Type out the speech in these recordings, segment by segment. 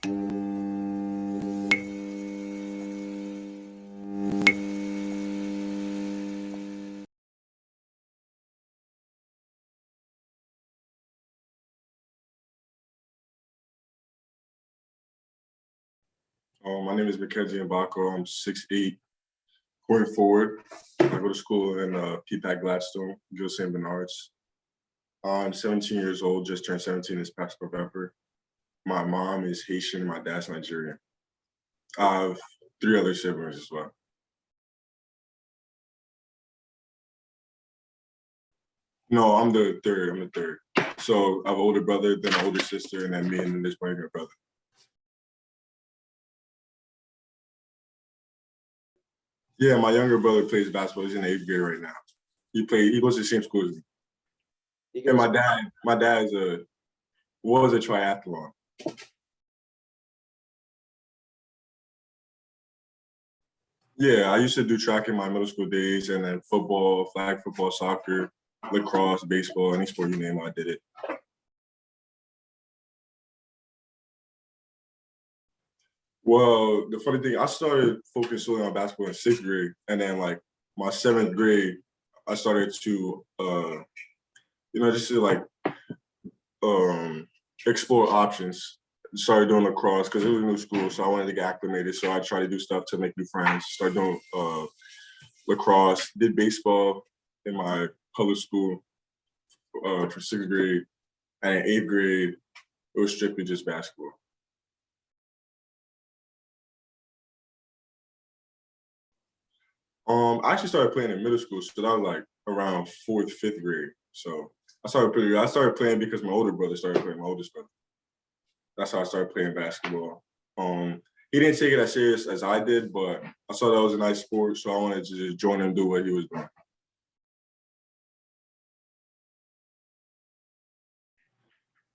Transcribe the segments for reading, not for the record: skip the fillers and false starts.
My name is Mackenzie Mgbako. I'm 6'8", point forward. I go to school in P-PAC Gladstone, Gil St. Bernard's. I'm 17 years old, just turned 17 this past November. My mom is Haitian, my dad's Nigerian. I have 3 other siblings as well. No, I'm the third. So I have an older brother, then an older sister, and then me and then this younger brother. Yeah, my younger brother plays basketball. He's in the 8th grade right now. He goes to the same school as me. And my dad's was a triathlon. Yeah, I used to do track in my middle school days, and then football, flag football, soccer, lacrosse, baseball, any sport you name, I did it. Well, the funny thing, I started focusing solely on basketball in 6th grade, and then like my 7th grade, I started to, just to like explore options. Started doing lacrosse because it was a new school, so I wanted to get acclimated. So I tried to do stuff to make new friends. Started doing lacrosse. Did baseball in my public school for 6th grade, and in 8th grade, it was strictly just basketball. I actually started playing in middle school, so that was like around 4th, 5th grade. So I started playing because my older brother started playing. My oldest brother. That's how I started playing basketball. He didn't take it as serious as I did, but I saw that was a nice sport, so I wanted to just join him and do what he was doing.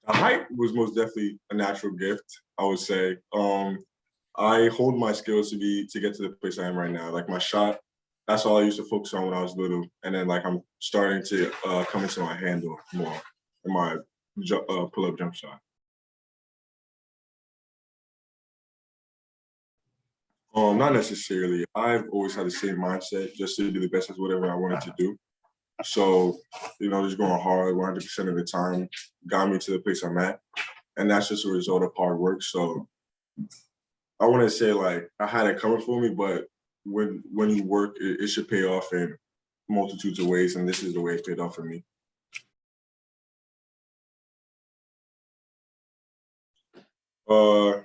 The height was most definitely a natural gift, I would say. I hold my skills to get to the place I am right now. Like my shot, that's all I used to focus on when I was little, and then like I'm starting to come into my handle more in my pull-up jump shot. Not necessarily. I've always had the same mindset, just to do the best at whatever I wanted to do. So, just going hard 100% of the time got me to the place I'm at, and that's just a result of hard work. So I wouldn't say like I had it coming for me, but when you work, it should pay off in multitudes of ways, and this is the way it paid off for me. Uh,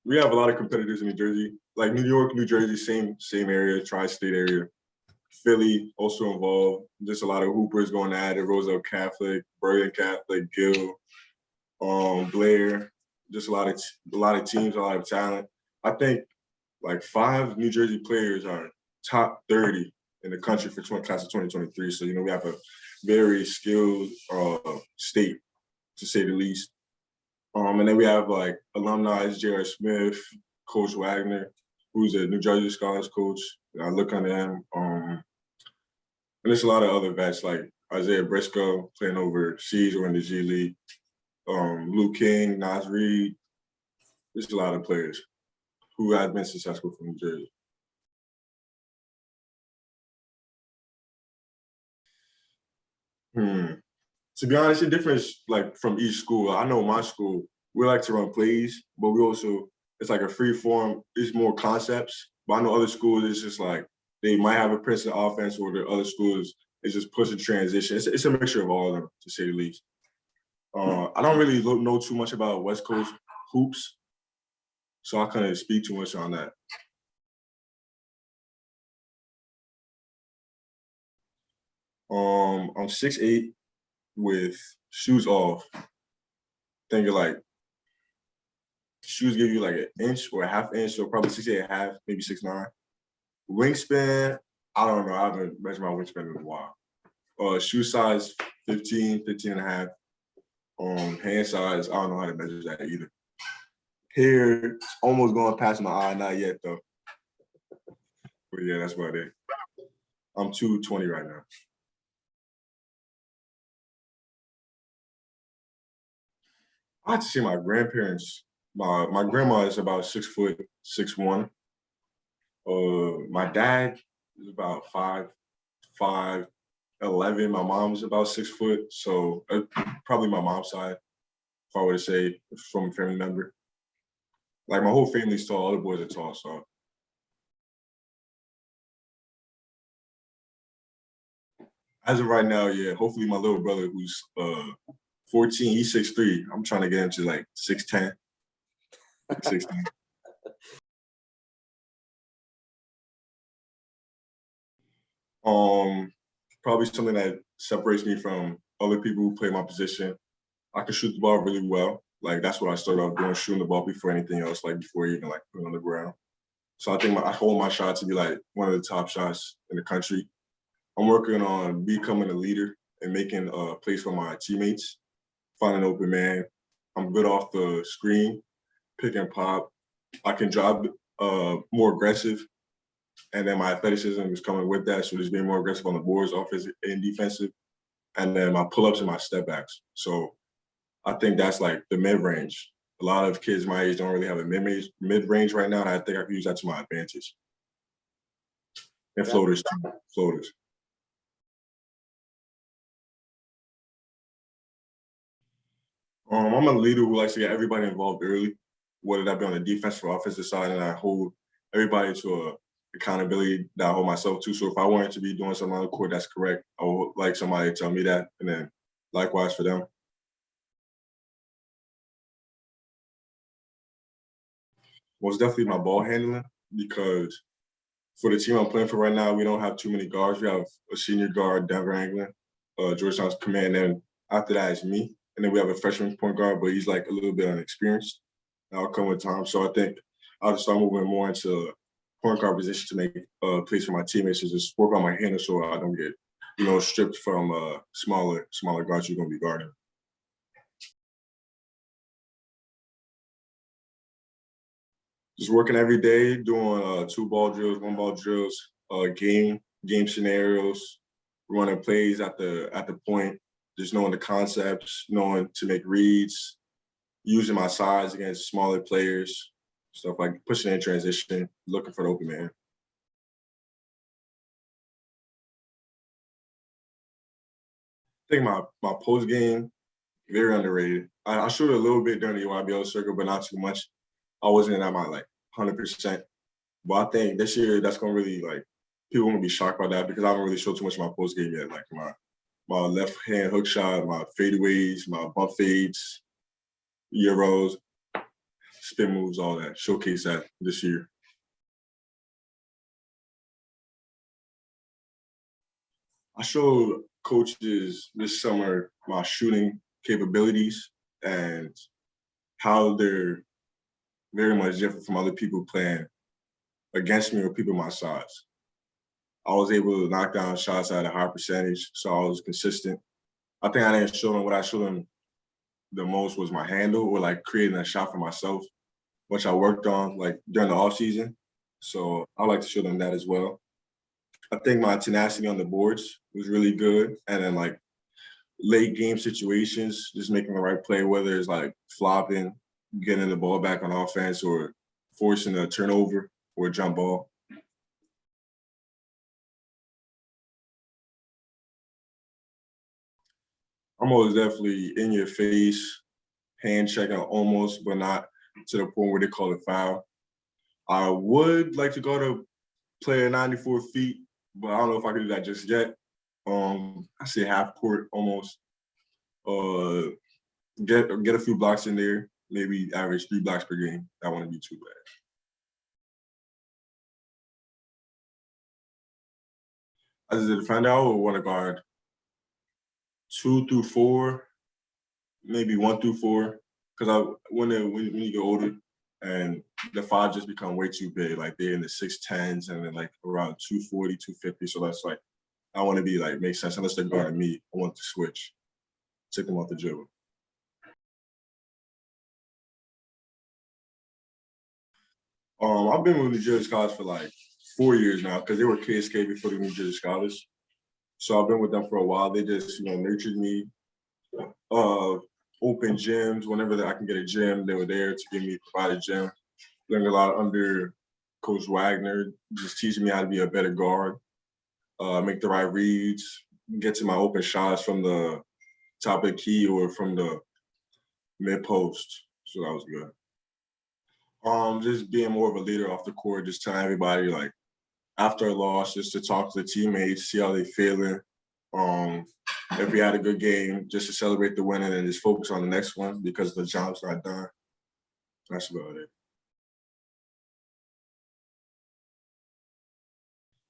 we have a lot of competitors in New Jersey, like New York, New Jersey, same area, tri-state area. Philly also involved. Just a lot of hoopers going at it. Roselle Catholic, Bergen Catholic, Gill, Blair. Just a lot of teams, a lot of talent. I think like 5 New Jersey players are top 30 in the country for class of 2023. So we have a very skilled state, to say the least. And then we have like alumni, J.R. Smith, Coach Wagner, who's a New Jersey Scholars coach. I look on him. And there's a lot of other vets like Isaiah Briscoe playing overseas or in the G League. Luke King, Nas Reed. There's a lot of players who have been successful from New Jersey. Hmm. To be honest, it differs like from each school. I know my school, we like to run plays, but we also it's like a free form. It's more concepts. But I know other schools, it's just like they might have a Princeton offense, or the other schools is just pushing transition. It's a mixture of all of them, to say the least. I don't really know too much about West Coast hoops, so I couldn't speak too much on that. I'm 6'8" with shoes off. Thinking like shoes give you like an inch or a half inch, so probably 6'8" and a half, maybe 6'9". Wingspan, I don't know. I haven't measured my wingspan in a while. Shoe size 15 and a half. Hand size, I don't know how to measure that either. Hair, it's almost going past my eye, not yet though. But yeah, that's about it. I'm 220 right now. I had to see my grandparents My grandma is about 6'6'1". My dad is about 5'11". My mom's about 6 foot. So probably my mom's side, if I were to say from a family member. Like my whole family's tall. All the boys are tall. So as of right now, yeah. Hopefully my little brother who's 14, he's 6'3". I'm trying to get him to like 6'10", 16. Um, Probably something that separates me from other people who play my position. I can shoot the ball really well. Like that's what I started off doing, shooting the ball before anything else, like before even like putting it on the ground. So I think I hold my shot to be like one of the top shots in the country. I'm working on becoming a leader and making plays for my teammates, finding an open man. I'm good off the screen, pick and pop. I can drive more aggressive, and then my athleticism is coming with that. So just being more aggressive on the boards, offensive and defensive, and then my pull ups and my step backs. So I think that's like the mid range. A lot of kids my age don't really have a mid range right now, and I think I can use that to my advantage. And floaters too, floaters. I'm a leader who likes to get everybody involved early, whether that be on the defensive or offensive side, and I hold everybody to a accountability that I hold myself to. So if I wanted to be doing something on the court that's correct, I would like somebody to tell me that, and then likewise for them. Most definitely my ball handling because for the team I'm playing for right now, we don't have too many guards. We have a senior guard, Denver Anglin, Georgetown's command, and after that is me. And then we have a freshman point guard, but he's like a little bit unexperienced. That'll come with time. So I think I'll just start moving more into point guard position to make plays for my teammates to just work on my handle so I don't get, stripped from smaller guards you're gonna be guarding. Just working every day, doing 2 ball drills, 1 ball drills, game scenarios, running plays at the point, just knowing the concepts, knowing to make reads, using my size against smaller players, stuff like pushing in transition, looking for the open man. I think my post game very underrated. I showed a little bit during the YBL circle, but not too much. I wasn't at my like 100%. But I think this year that's gonna really like people gonna be shocked by that because I haven't really showed too much of my post game yet. Like my left hand hook shot, my fadeaways, my bump fades, euros, spin moves, all that. Showcase that this year. I showed coaches this summer my shooting capabilities and how they're very much different from other people playing against me or people my size. I was able to knock down shots at a high percentage, so I was consistent. I think I didn't show them what I showed them the most was my handle or like creating a shot for myself, which I worked on like during the off season. So I like to show them that as well. I think my tenacity on the boards was really good, and then like late game situations, just making the right play, whether it's like flopping, getting the ball back on offense, or forcing a turnover or a jump ball. I'm always definitely in your face, hand checking almost, but not to the point where they call it foul. I would like to go to play at 94 feet, but I don't know if I can do that just yet. I say half court almost. Uh, get a few blocks in there, maybe average 3 blocks per game. That wouldn't be too bad. As a defender, I would want to guard 2 through 4, maybe 1 through 4, because when you get older and the five just become way too big, like they're in the 6'10s and then like around 240, 250. So that's like I want to be like make sense unless they're guarding me. I want to switch, take them off the dribble. I've been with New Jersey Scholars for like 4 years now because they were KSK before the New Jersey Scholars. So I've been with them for a while. They just nurtured me. Uh, open gyms. Whenever I can get a gym, they were there to provide a gym. Learned a lot under Coach Wagner, just teaching me how to be a better guard, make the right reads, get to my open shots from the top of the key or from the mid post. So that was good. Just being more of a leader off the court, just telling everybody like after a loss, just to talk to the teammates, see how they feeling. If we had a good game, just to celebrate the win and then just focus on the next one because the job's not done. That's about it.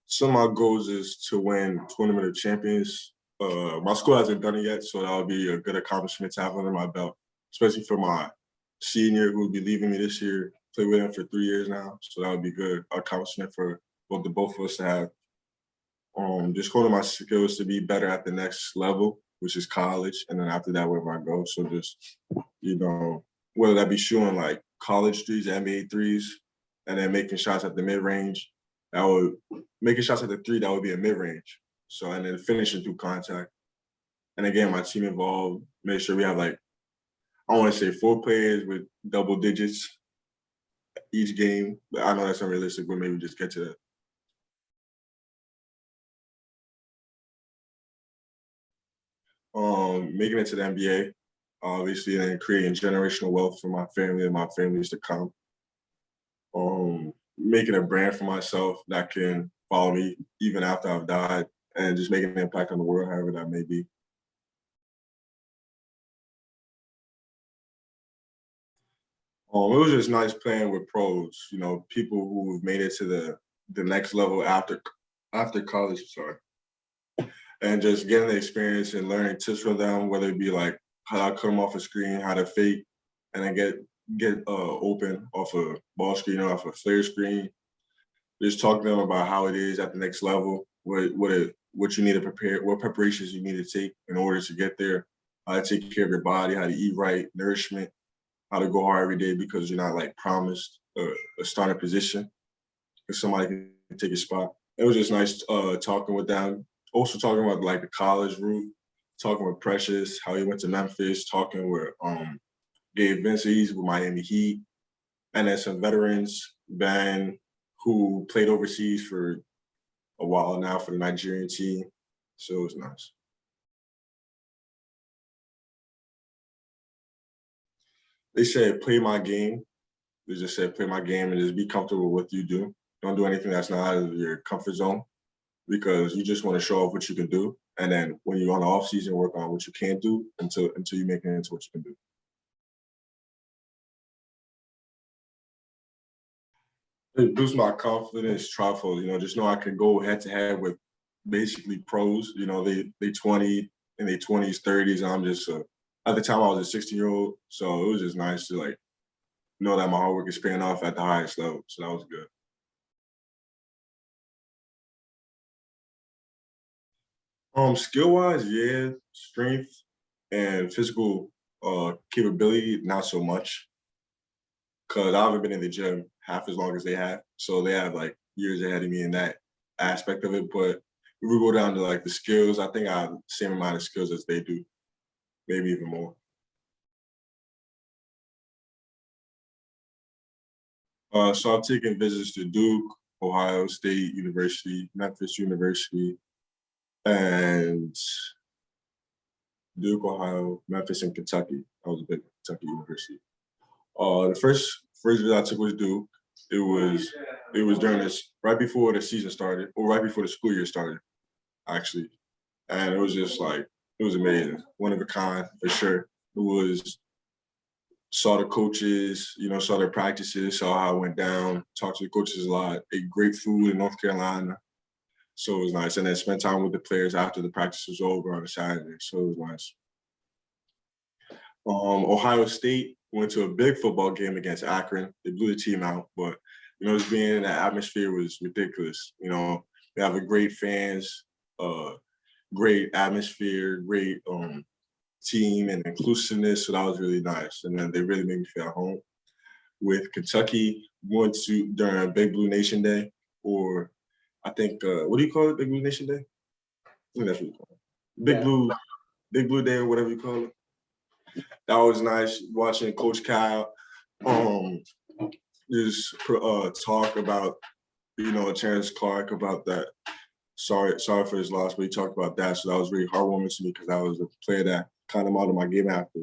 Some of my goals is to win Tournament of Champions. My school hasn't done it yet, so that would be a good accomplishment to have under my belt, especially for my senior who will be leaving me this year. Played with him for 3 years now, so that would be good accomplishment for both of us to have. Just honing my skills to be better at the next level, which is college, and then after that, wherever I go. So just, whether that be shooting like college threes, NBA threes, and then making shots at the mid range, making shots at the three, that would be a mid range. So, and then finishing through contact. And again, my team involved, make sure we have like, I want to say 4 players with double digits each game. But I know that's unrealistic, but maybe just get to that. Making it to the NBA, obviously, and then creating generational wealth for my family and my families to come. Making a brand for myself that can follow me even after I've died, and just making an impact on the world, however that may be. It was just nice playing with pros, people who've made it to the next level after college. Sorry. And just getting the experience and learning tips from them, whether it be like how to come off a screen, how to fake, and then get open off a ball screen or off a flare screen. Just talk to them about how it is at the next level, what you need to prepare, what preparations you need to take in order to get there, how to take care of your body, how to eat right, nourishment, how to go hard every day because you're not like promised a starting position because somebody can take a spot. It was just nice talking with them. Also talking about like the college route, talking with Precious, how he went to Memphis, talking with Gabe Vinces with Miami Heat, and then some veterans, Ben, who played overseas for a while now for the Nigerian team. So it was nice. They said play my game. They just said play my game and just be comfortable with what you do. Don't do anything that's not out of your comfort zone because you just want to show off what you can do. And then when you're on the off season, work on what you can't do until you make it into what you can do. It boosts my confidence trifle, just know I can go head to head with basically pros. They 20 in their 20s, 30s, and I'm just at the time I was a 16-year-old, so it was just nice to like know that my hard work is paying off at the highest level. So that was good. Skill wise, yeah, strength and physical capability, not so much. Cause I haven't been in the gym half as long as they have. So they have like years ahead of me in that aspect of it. But if we go down to like the skills, I think I have the same amount of skills as they do, maybe even more. So I've taken visits to Duke, Ohio State University, Memphis University, and Duke, Ohio, Memphis, and Kentucky. I was a big Kentucky University. The first visit I took was Duke. It was during this right before the season started, or right before the school year started, actually. And it was just like it was amazing, one of a kind for sure. It was saw the coaches, saw their practices, saw how it went down, talked to the coaches a lot, ate great food in North Carolina. So it was nice. And then spent time with the players after the practice was over on a Saturday. So it was nice. Ohio State went to a big football game against Akron. They blew the team out, but just being in that atmosphere was ridiculous. They have a great fans, great atmosphere, great team and inclusiveness. So that was really nice. And then they really made me feel at home. With Kentucky, went to during Big Blue Nation Day, or I think what do you call it? Big Blue Nation Day? I think that's what you call it. Big Blue Day or whatever you call it. That was nice watching Coach Kyle just talk about Terrence Clark about that. Sorry for his loss, but he talked about that. So that was really heartwarming to me because that was a player that kind of modeled my game after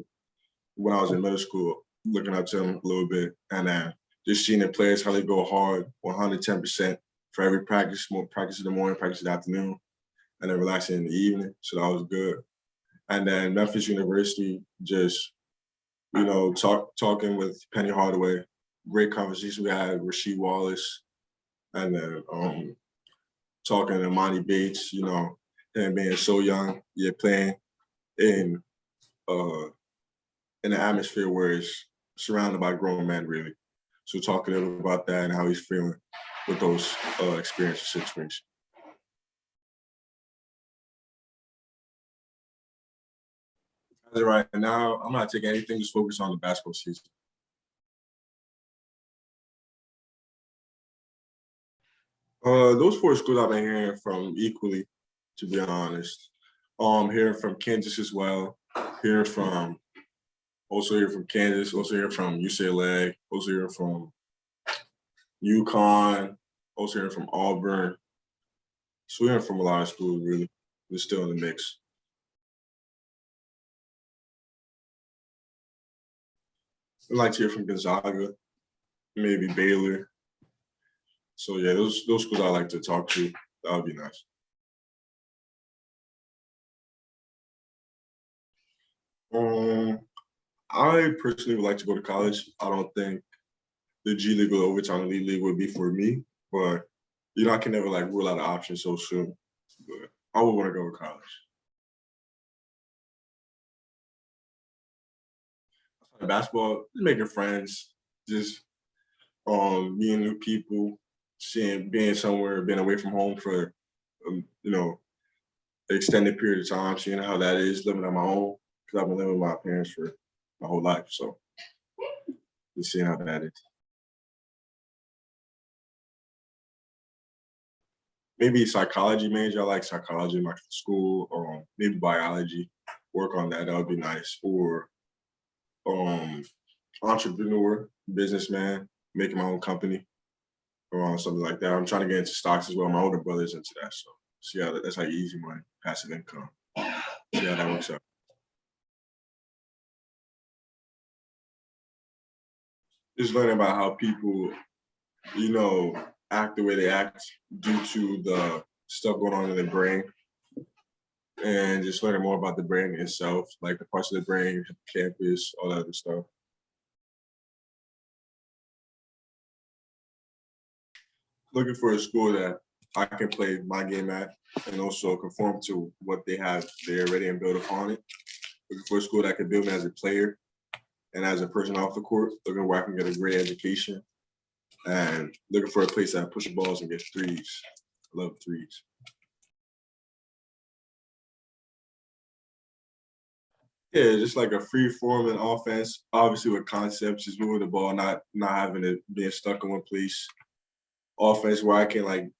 when I was in middle school, looking up to him a little bit, and then just seeing the players how they go hard, 110% for every practice, more practice in the morning, practice in the afternoon, and then relaxing in the evening. So that was good. And then Memphis University, just talking with Penny Hardaway, great conversation we had with Rasheed Wallace, and then talking to Monty Bates, him being so young, yet playing in an atmosphere where it's surrounded by grown men, really. So talking to him about that and how he's feeling with those experiences, situations. As of right now, I'm not taking anything, just focus on the basketball season. Those four schools I've been hearing from equally, to be honest. Hearing from Kansas as well, hearing from Kansas, also hearing from UCLA, also hearing from UConn, also hearing from Auburn. So we're hearing from a lot of schools, really. We're still in the mix. I'd like to hear from Gonzaga, maybe Baylor. So yeah, those schools I like to talk to. That would be nice. I personally would like to go to college. I don't think the G League or the Overtime Elite League would be for me, but I can never rule out an option so soon. But I would want to go to college. Basketball, just making friends, just meeting new people, being somewhere, being away from home for an extended period of time, seeing how that is living on my own because I've been living with my parents for my whole life. So just seeing how that is. Maybe psychology major. I like psychology in my school, or maybe biology. Work on that. That would be nice. Or um, entrepreneur, businessman, making my own company, or something like that. I'm trying to get into stocks as well. My older brother's into that, so see how that's like easy money, passive income. See how that works out. Just learning about how people, you know, act the way they act due to the stuff going on in the brain, and just learning more about the brain itself, like the parts of the brain, campus, all that other stuff. Looking for a school that I can play my game at and also conform to what they have there already and build upon it. Looking for a school that can build me as a player and as a person off the court, looking where I can get a great education and looking for a place that pushes balls and gets threes. I love threes. Yeah, just like a free forming offense, obviously with concepts, just moving the ball, not having it being stuck in one place. Offense where I can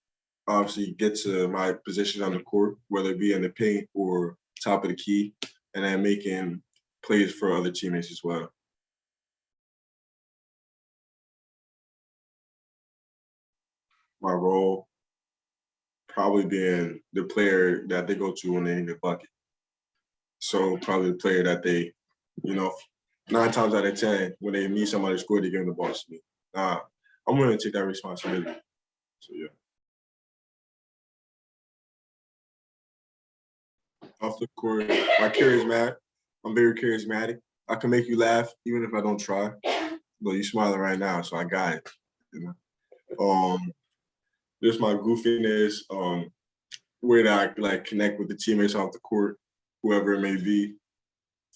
obviously get to my position on the court, whether it be in the paint or top of the key, and then making plays for other teammates as well. My role probably being the player that they go to when they need a bucket. So probably the player that they, you know, 9 times out of 10, when they need somebody to score, they give them the ball to me. I'm willing to take that responsibility. So yeah. Off the court, I'm very charismatic. I can make you laugh even if I don't try. But you smiling right now, so I got it. You know. Just my goofiness, way that I connect with the teammates off the court, whoever it may be.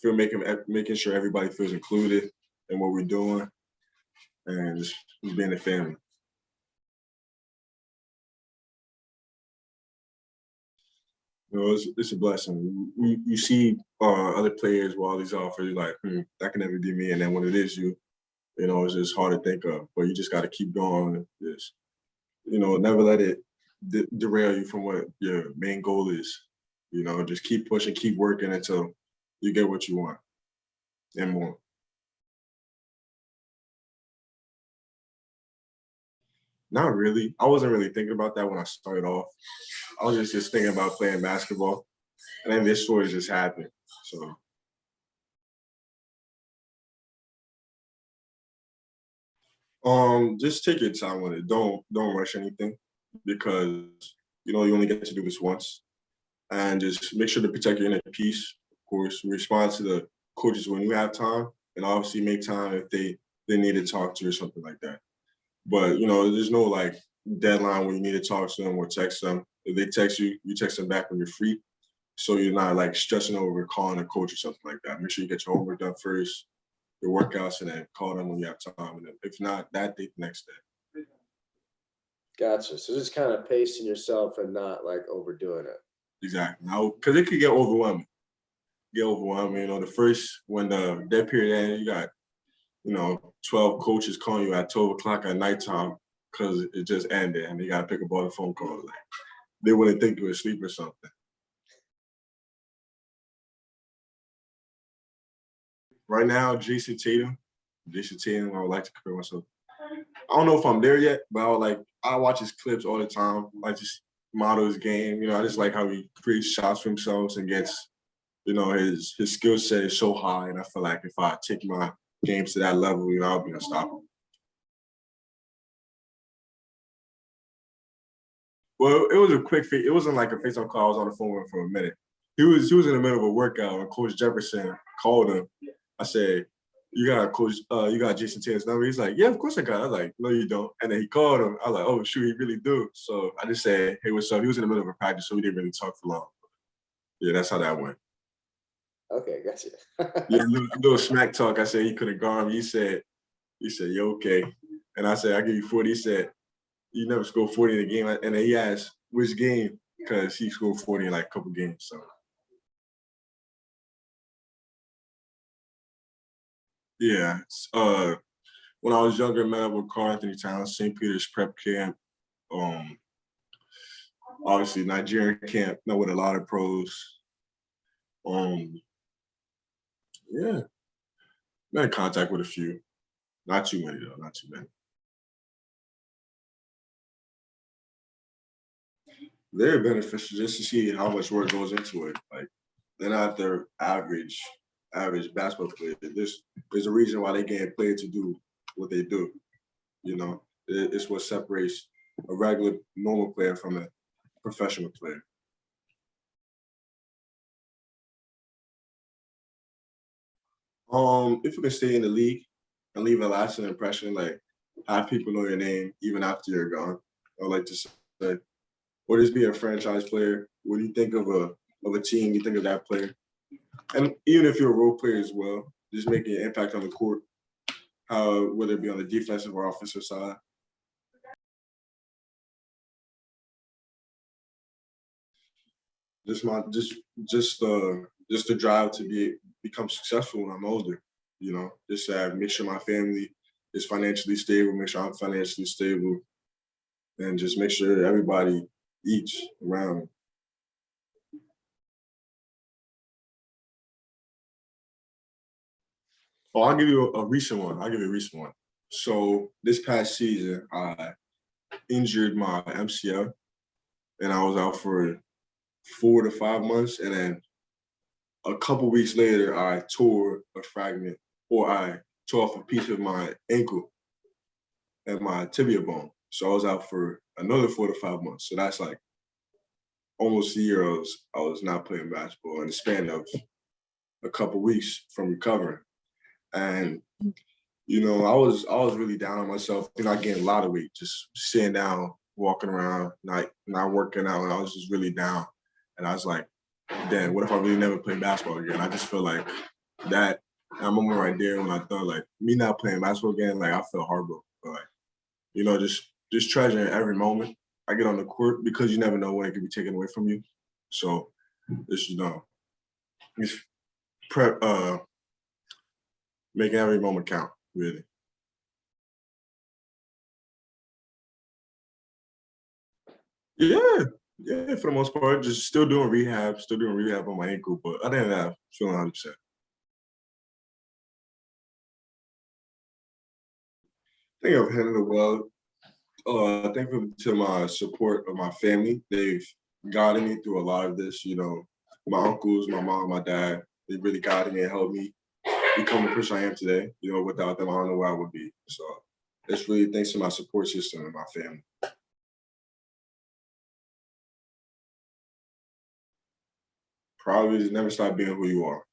Making sure everybody feels included in what we're doing, and just being a family. It's a blessing. You see other players with all these offers, you're like, that can never be me. And then when it is you, it's just hard to think of. But you just got to keep going. Just, never let it derail you from what your main goal is. Just keep pushing, keep working until you get what you want. and more. Not really. I wasn't really thinking about that when I started off. I was just thinking about playing basketball, and then this story just happened. So, just take your time with it. Don't rush anything because you only get to do this once, and just make sure to protect your inner peace. Of course, respond to the coaches when you have time, and obviously make time if they need to talk to you or something like that. But there's no like deadline when you need to talk to them or text them. If they text you, you text them back when you're free. So you're not like stressing over calling a coach or something like that. Make sure you get your homework done first, your workouts, and then call them when you have time. And then if not, that day, the next day. Gotcha. So just kind of pacing yourself and not like overdoing it. Exactly. Now, because it could get overwhelming. Get overwhelming. The first when the dead period ends, you got 12 coaches calling you at 12 o'clock at nighttime because it just ended, and you got to pick up all the phone calls. Like they wouldn't think you were asleep or something. Right now, Jason Tatum. Jason Tatum, I would like to compare myself. I don't know if I'm there yet, but I watch his clips all the time. I just model his game. I just like how he creates shots for himself and gets, his skill set is so high. And I feel like if I take my games to that level, I'll be unstoppable. Well, it was a quick fix. It wasn't like a FaceTime call. I was on the phone with him for a minute. He was in the middle of a workout, and Coach Jefferson called him. I said, you got Jason Tatum's number? He's like, yeah, of course I got it. I was like, no, you don't. And then he called him. I was like, oh, shoot, he really do. So I just said, hey, what's up? He was in the middle of a practice, so we didn't really talk for long. Yeah, that's how that went. Okay, gotcha. Yeah, little smack talk. I said he couldn't guard me. He said, you okay. And I said, I'll give you 40. He said, you never scored 40 in a game. And then he asked, which game? Because he scored 40 in like a couple games. So yeah. When I was younger, met up with Carl Anthony Towns, St. Peter's prep camp. Um, Obviously Nigerian camp, met with a lot of pros. Um, yeah, been in contact with a few. Not too many though, not too many. They're beneficial just to see how much work goes into it. Like they're not their average basketball player. There's a reason why they get paid to do what they do. It's what separates a regular normal player from a professional player. If you can stay in the league and leave a lasting impression, like have people know your name even after you're gone, I would like to say, or just be a franchise player. When you think of a team, you think of that player, and even if you're a role player as well, just making an impact on the court, whether it be on the defensive or offensive side. Just my just the drive to become successful when I'm older. Just make sure my family is financially stable, make sure I'm financially stable, and just make sure everybody eats around me. Oh, I'll give you a recent one. I'll give you a recent one. So this past season, I injured my MCL, and I was out for 4 to 5 months, and then a couple weeks later, I tore a fragment, or I tore off a piece of my ankle and my tibia bone. So I was out for another 4 to 5 months. So that's like almost a year I was not playing basketball in the span of a couple weeks from recovering. And I was really down on myself. Not getting a lot of weight, just sitting down, walking around, not working out, and I was just really down. And I was like, damn, what if I really never play basketball again? I just feel like that moment right there when I thought like me not playing basketball again, like I felt heartbroken. But like, just treasuring every moment I get on the court because you never know when it could be taken away from you. So just just prep making every moment count, really. Yeah. Yeah, for the most part, just still doing rehab on my ankle, but other than that, feeling 100%. think I've handled it well. Thankful to my support of my family. They've guided me through a lot of this. My uncles, my mom, my dad, they really guided me and helped me become the person I am today. Without them, I don't know where I would be. So it's really thanks to my support system and my family. Probably just never stop being who you are.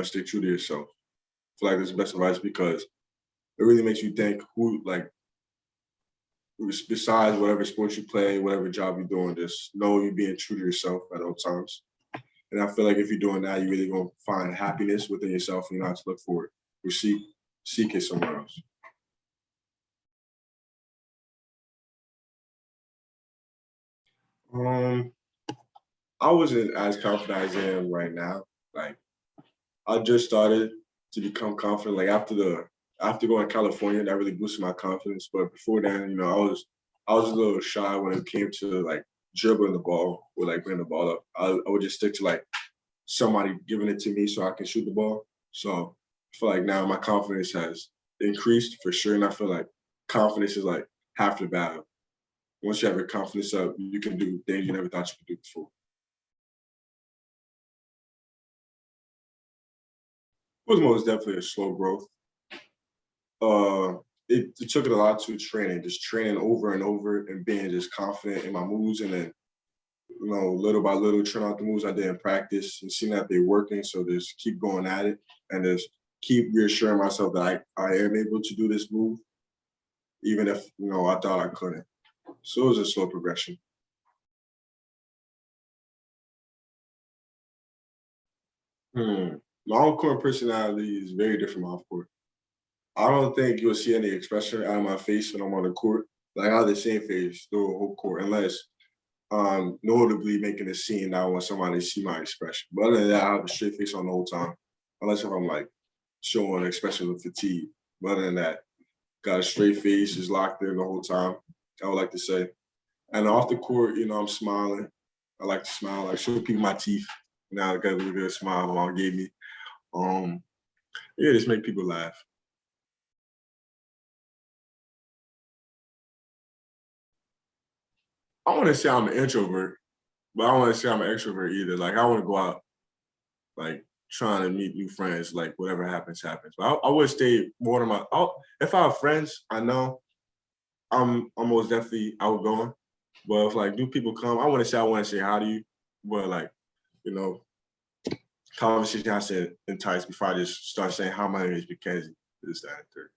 Stay true to yourself. I feel like that's the best advice because it really makes you think who, like, besides whatever sports you play, whatever job you're doing, just know you're being true to yourself at all times. And I feel like if you're doing that, you're really gonna find happiness within yourself and you don't have to look for it or seek it somewhere else. Um, I wasn't as confident as I am right now. Like I just started to become confident. Like after going to California, that really boosted my confidence. But before then, I was a little shy when it came to like dribbling the ball or like bringing the ball up. I would just stick to like somebody giving it to me so I can shoot the ball. So I feel like now my confidence has increased for sure. And I feel like confidence is like half the battle. Once you have your confidence up, you can do things you never thought you could do before. It was most definitely a slow growth. Uh, it took it a lot to training, just training over and over and being just confident in my moves and then little by little, trying out the moves I did in practice and seeing that they're working. So just keep going at it and just keep reassuring myself that I am able to do this move, even if I thought I couldn't. So it was a slow progression. Hmm. My on-court personality is very different from off-court. I don't think you'll see any expression out of my face when I'm on the court. Like I have the same face through the whole court, unless notably making a scene that I want somebody to see my expression. But other than that, I have a straight face on the whole time, unless if I'm like showing an expression of fatigue. But other than that, got a straight face, is locked in the whole time. I would like to say, and off the court, I'm smiling. I like to smile, like show people my teeth. Now I got a really good smile my mom gave me. Um, yeah, just make people laugh. I want to say I'm an introvert, but I don't want to say I'm an extrovert either. Like I want to go out like trying to meet new friends, like whatever happens, happens. But I would stay more than if I have friends, I know I'm most definitely outgoing. But if like new people come, I want to say hi to you. But like, you know, conversation I said entice before I just start saying how my name is Mackenzie. This, that, and third.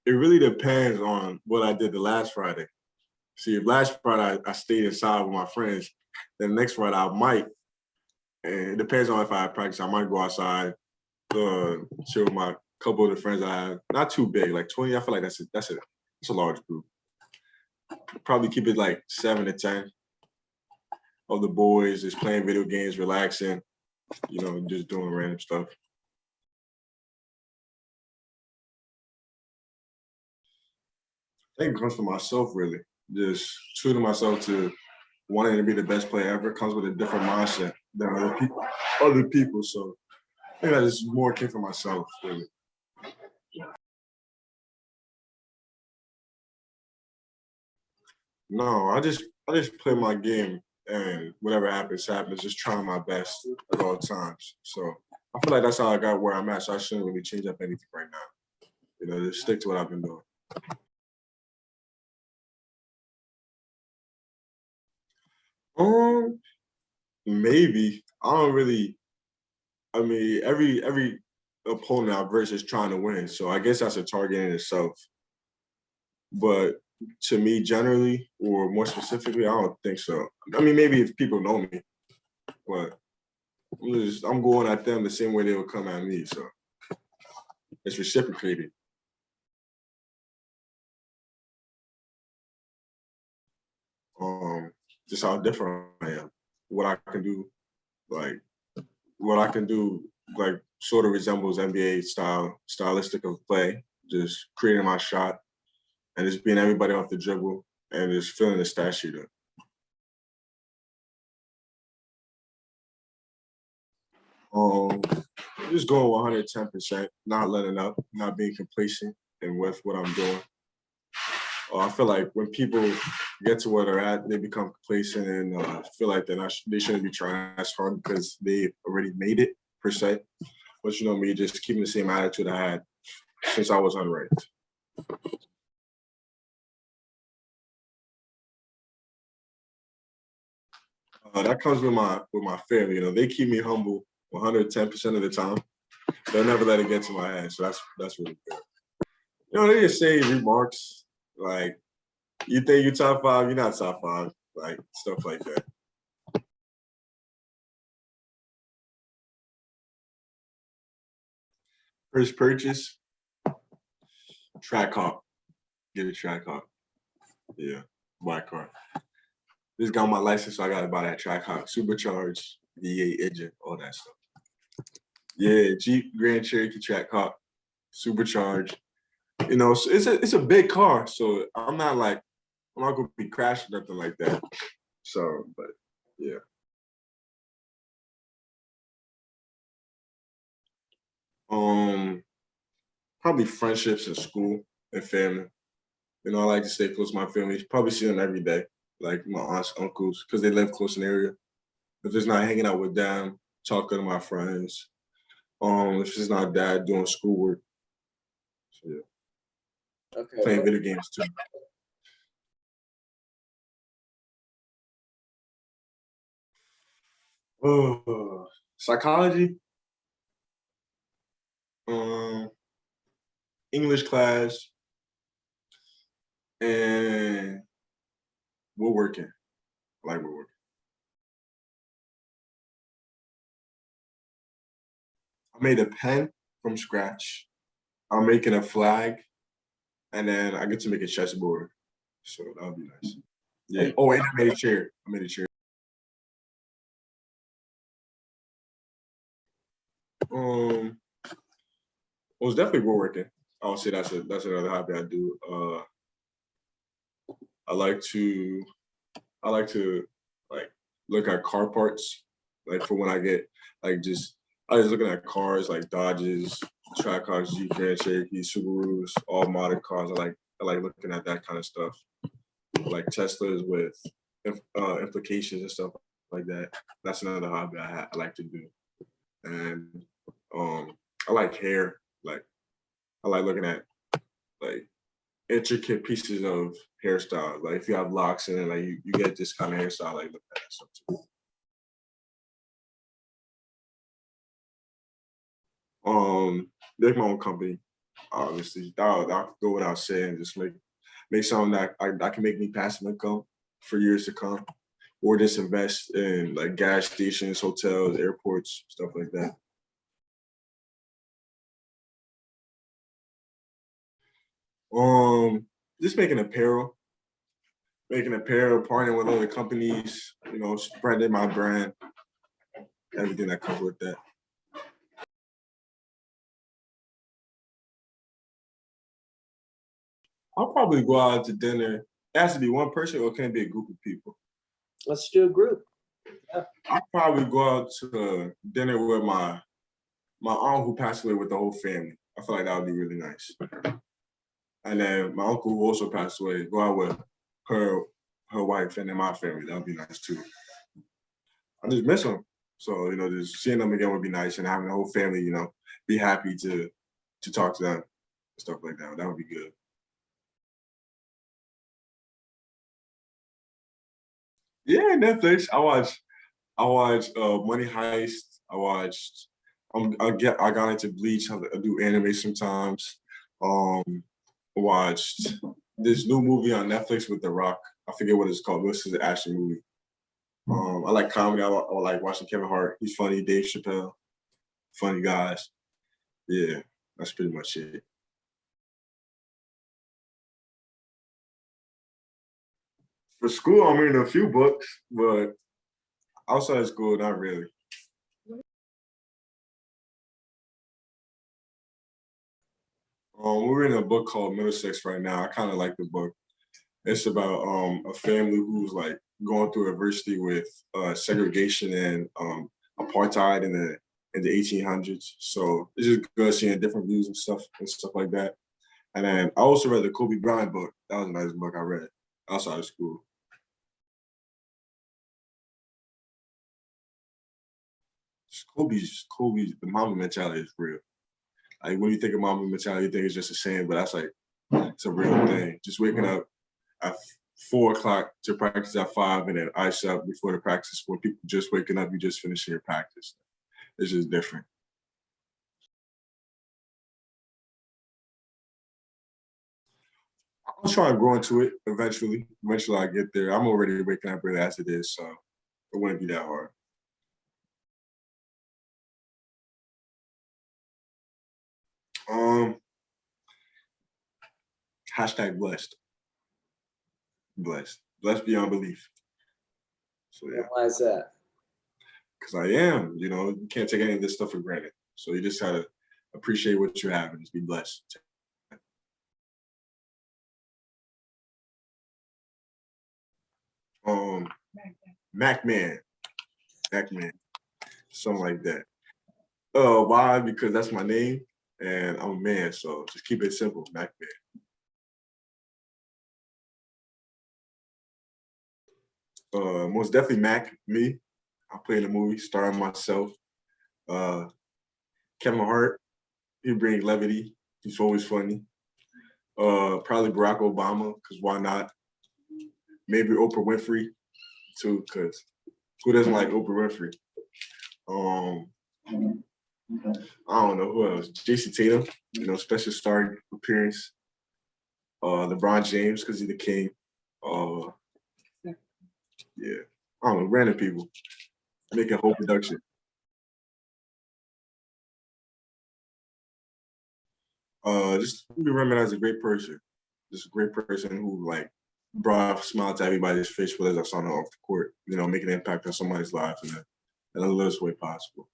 It really depends on what I did the last Friday. See, if last Friday I stayed inside with my friends, then next Friday I might. And it depends on if I have practice. I might go outside, chill with my couple of the friends I have. Not too big, like 20. I feel like that's a large group. Probably keep it like 7 to 10 of the boys just playing video games, relaxing, just doing random stuff. I think it comes from myself really. Just true to myself to wanting to be the best player ever comes with a different mindset than other people. So I think that is more came from myself, really. No, I just play my game and whatever happens, happens, just trying my best at all times. So I feel like that's how I got where I'm at. So I shouldn't really change up anything right now. Just stick to what I've been doing. Um, maybe. I don't really I mean, every opponent I verse is trying to win. So I guess that's a target in itself. But to me, generally, or more specifically, I don't think so. I mean, maybe if people know me, but I'm going at them the same way they would come at me. So it's reciprocated. Um, just how different I am. What I can do, like what I can do, like sort of resembles NBA stylistic of play. Just creating my shot and just being everybody off the dribble and just filling the stat sheet up. Um, just going 110%, not letting up, not being complacent and with what I'm doing. I feel like when people get to where they're at, they become complacent and feel like they shouldn't be trying as hard because they already made it per se. But you know me, just keeping the same attitude I had since I was unranked. That comes with my family. You know, they keep me humble 110% of the time. They'll never let it get to my head. So that's really good. You know, they just say remarks like, "You think you're top five? You're not top five." Like stuff like that. First purchase, track hawk. Get a track hawk. Yeah, buy a car. Just got my license, so I gotta buy that track hawk, supercharged, V8 engine, all that stuff. Yeah, Jeep Grand Cherokee track hawk, supercharged. You know, so it's a big car, so I'm not gonna be crashing nothing like that. So, but yeah. Um, Probably friendships in school and family. You know, I like to stay close to my family. Probably see them every day, like my aunts, uncles, because they live close in the area. If it's not hanging out with them, talking to my friends. If it's not that, doing schoolwork. So, yeah. Okay. Playing video games too. Oh, psychology, um, English class, and woodworking. I like woodworking. I made a pen from scratch. I'm making a flag, and then I get to make a chessboard. So that would be nice. Yeah. Oh, and I made a chair. I made a chair. Um, well, it's definitely woodworking. I would say that's another hobby I do. I like to I like to like look at car parts, like for when I get like just I was looking at cars like Dodges, track cars, Jeep, Grand Cherokee, Subarus, all modern cars. I like looking at that kind of stuff, like Teslas with implications and stuff like that. That's another hobby I like to do, and um, I like hair. Like I like looking at like intricate pieces of hairstyle. Like if you have locks in it, like you get this kind of hairstyle, like look at that stuff too. Make my own company, obviously. That could go without saying. Just make something that can make me passive income for years to come, or just invest in like gas stations, hotels, airports, stuff like that. Um, just making apparel, partnering with other companies, you know, spreading my brand, everything that comes with that. I'll probably go out to dinner. It has to be one person, or can it be a group of people? Let's do a group. I'll probably go out to dinner with my aunt who passed away with the whole family. I feel like that would be really nice. And then my uncle who also passed away, go out with her her wife and then my family. That would be nice too. I just miss them. So, you know, just seeing them again would be nice and having the whole family, you know, be happy to talk to them and stuff like that. That would be good. Yeah, Netflix. I watched Money Heist. I got into Bleach. I do anime sometimes. Um, watched this new movie on Netflix with The Rock. I forget what it's called. This is an action movie. I like comedy. I like watching Kevin Hart. He's funny. Dave Chappelle, funny guys. Yeah, that's pretty much it. For school, I'm reading a few books, but outside of school, not really. We're reading a book called Middlesex right now. I kind of like the book. It's about a family who's like going through adversity with segregation and apartheid in the in the 1800s. So it's just good seeing different views and stuff like that. And then I also read the Kobe Bryant book. That was a nice book I read outside of school. Kobe's, the Mamba mentality is real. Like when you think of Mamba mentality, you think it's just a saying, but that's like, it's a real thing. Just waking up at 4 o'clock to practice at 5 and then ice up before the practice. When people just waking up, you just finishing your practice. It's just different. I'm trying to grow into it eventually. Eventually I get there. I'm already waking up early as it is, so it wouldn't be that hard. Hashtag blessed. Blessed beyond belief. So yeah. Why is that? Because I am, you can't take any of this stuff for granted. So you just gotta appreciate what you have and just be blessed. Macman, something like that. Why? Because that's my name, and I'm a man, so just keep it simple, Macman. Most definitely Mac, me. I play in the movie, starring myself. Kevin Hart, he brings levity. He's always funny. Probably Barack Obama, because why not? Maybe Oprah Winfrey, too, because who doesn't like Oprah Winfrey? I don't know who else. Jason Tatum, special star appearance. LeBron James, because he's the king. Yeah, I don't know, random people. Make a whole production. Just be remembered as a great person. Just a great person who brought a smile to everybody's face, whether that's on or off the court. Making an impact on somebody's life in the littlest way possible.